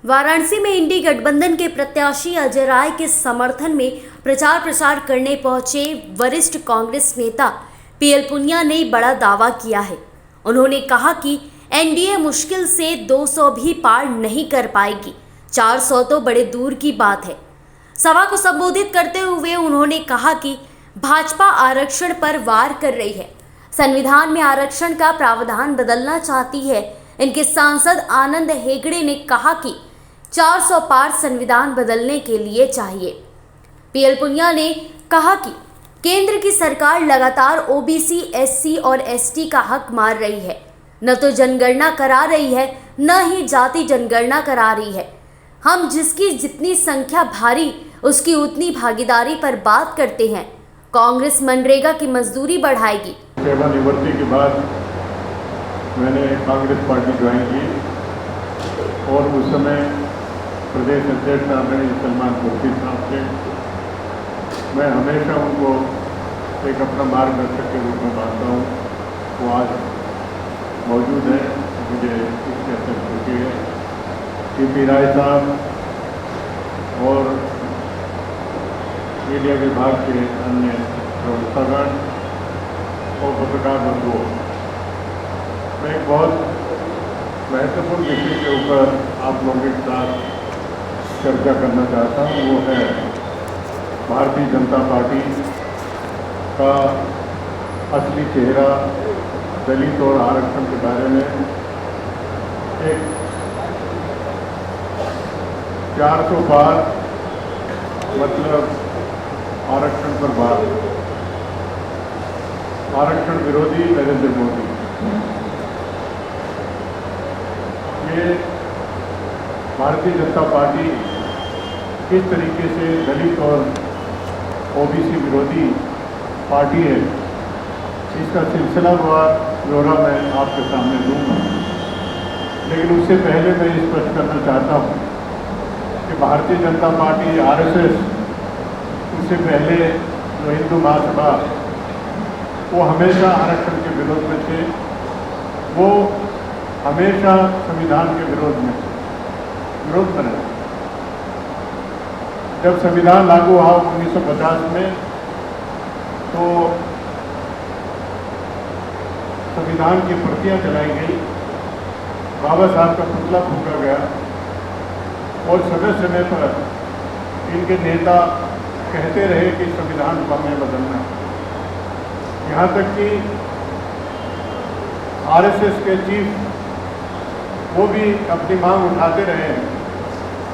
वाराणसी में इंडी गठबंधन के प्रत्याशी अजय राय के समर्थन में प्रचार प्रसार करने पहुंचे वरिष्ठ कांग्रेस नेता पीएल पुनिया ने बड़ा दावा किया है। उन्होंने कहा कि एनडीए मुश्किल से 200 भी पार नहीं कर पाएगी, 400 तो बड़े दूर की बात है। सभा को संबोधित करते हुए उन्होंने कहा कि भाजपा आरक्षण पर वार कर रही है, संविधान में आरक्षण का प्रावधान बदलना चाहती है। इनके सांसद आनंद हेगड़े ने कहा कि 400 पार संविधान बदलने के लिए चाहिए। पीएल पुनिया ने कहा कि केंद्र की सरकार लगातार ओबीसी, एससी और एसटी का हक मार रही है, न तो जनगणना करा रही है, न ही जाति जनगणना करा रही है। हम जिसकी जितनी संख्या भारी उसकी उतनी भागीदारी पर बात करते हैं। कांग्रेस मनरेगा की मजदूरी बढ़ाएगी। सेवानिवृत्ति के बाद मैंने कांग्रेस पार्टी ज्वाइन की और उस समय प्रदेश अध्यक्ष आदरणीय सलमान खुर्शीद साहब थे। मैं हमेशा उनको एक अपना मार्गदर्शक के रूप में मानता हूँ। वो आज मौजूद है, मुझे इसकी अत्यंत खुशी है। पी राय साहब और मीडिया विभाग के अन्य प्रवक्तागण और पत्रकार बंधुओं, मैं एक बहुत महत्वपूर्ण विषय के ऊपर आप लोगों के साथ चर्चा करना चाहता हूँ। वो है भारतीय जनता पार्टी का असली चेहरा दलित और आरक्षण के बारे में। एक 400 पार मतलब आरक्षण पर बात, आरक्षण विरोधी नरेंद्र मोदी। ये भारतीय जनता पार्टी किस तरीके से दलित और ओबीसी विरोधी पार्टी है, इसका सिलसिलावार ब्यौरा मैं आपके सामने दूंगा। लेकिन उससे पहले मैं ये स्पष्ट करना चाहता हूँ कि भारतीय जनता पार्टी, आरएसएस, उससे पहले जो हिंदू महासभा, वो हमेशा आरक्षण के विरोध में थे। वो हमेशा संविधान के विरोध में रहे। जब संविधान लागू हुआ 1950 में, तो संविधान की प्रतियां जलाई गई, बाबा साहब का पुतला फूंका गया और समय समय पर इनके नेता कहते रहे कि संविधान को हमें बदलना। यहाँ तक कि आरएसएस के चीफ वो भी अपनी मांग उठाते रहे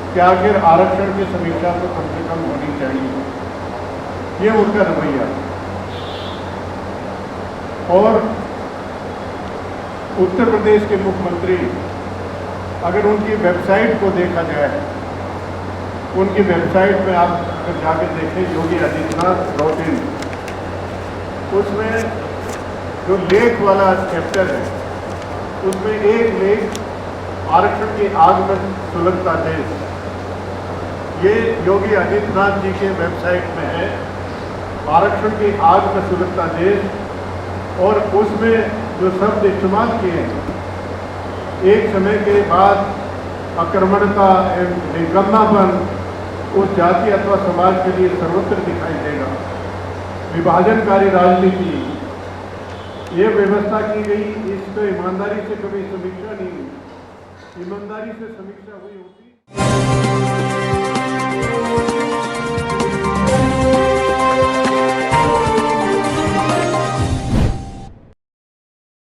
कि आखिर आरक्षण की समीक्षा तो कम से कम होनी चाहिए। ये उनका रवैया। और उत्तर प्रदेश के मुख्यमंत्री, अगर उनकी वेबसाइट को देखा जाए, उनकी वेबसाइट में आप अगर जाकर देखें योगी आदित्यनाथ.in, उसमें जो लेख वाला चैप्टर है, उसमें एक लेख आरक्षण की आग में सुलगता देश, ये योगी आदित्यनाथ जी के वेबसाइट में है। आरक्षण की आग में सुलगता देश, और उसमें जो शब्द इस्तेमाल किए हैं, एक समय के बाद आक्रमणता एवं निकम्मापन उस जाति अथवा समाज के लिए सर्वत्र दिखाई देगा। विभाजनकारी राजनीति, ये व्यवस्था की गई, इस पर ईमानदारी से कभी समीक्षा नहीं हुई। ईमानदारी से समीक्षा हुई होती